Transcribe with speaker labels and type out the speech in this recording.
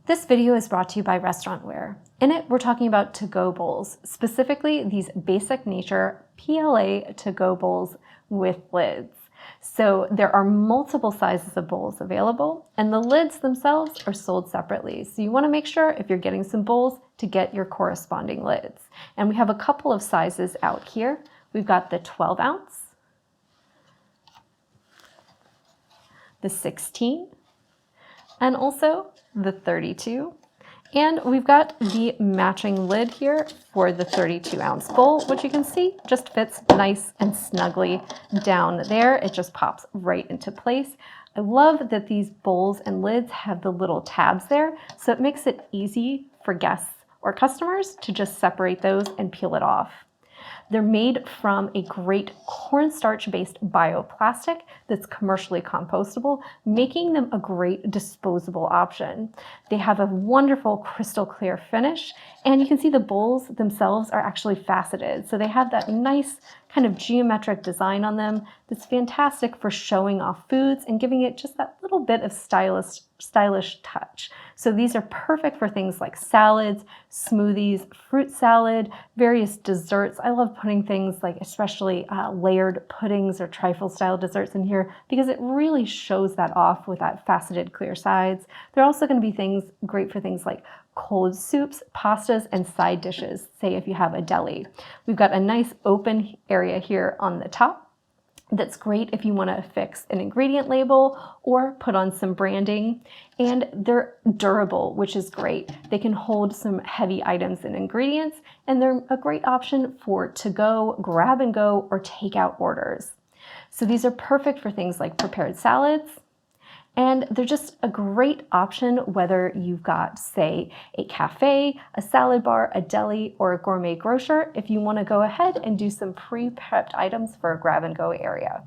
Speaker 1: This video is brought to you by Restaurantware. In it, we're talking about to-go bowls, specifically these basic nature PLA to-go bowls with lids. So there are multiple sizes of bowls available, and the lids themselves are sold separately. So you want to make sure if you're getting some bowls to get your corresponding lids. And we have a couple of sizes out here. We've got the 12 ounce, the 16, and also the 32. And we've got the matching lid here for the 32 ounce bowl, which you can see just fits nice and snugly down there. It just pops right into place. I love that these bowls and lids have the little tabs there, so it makes it easy for guests or customers to just separate those and peel it off. They're made from a great cornstarch-based bioplastic that's commercially compostable, making them a great disposable option. They have a wonderful crystal clear finish, and you can see the bowls themselves are actually faceted. So they have that nice kind of geometric design on them that's fantastic for showing off foods and giving it just that little bit of stylish touch. So these are perfect for things like salads, smoothies, fruit salad, various desserts. I love putting things like especially layered puddings or trifle style desserts in here because it really shows that off with that faceted clear sides. They're also going to be great for things like cold soups, pastas, and side dishes, say if you have a deli. We've got a nice open area here on the top that's great if you want to affix an ingredient label or put on some branding. And they're durable, which is great. They can hold some heavy items and ingredients, and they're a great option for to-go, grab and go, or takeout orders. So these are perfect for things like prepared salads, and they're just a great option whether you've got, say, a cafe, a salad bar, a deli, or a gourmet grocer if you want to go ahead and do some pre-prepped items for a grab-and-go area.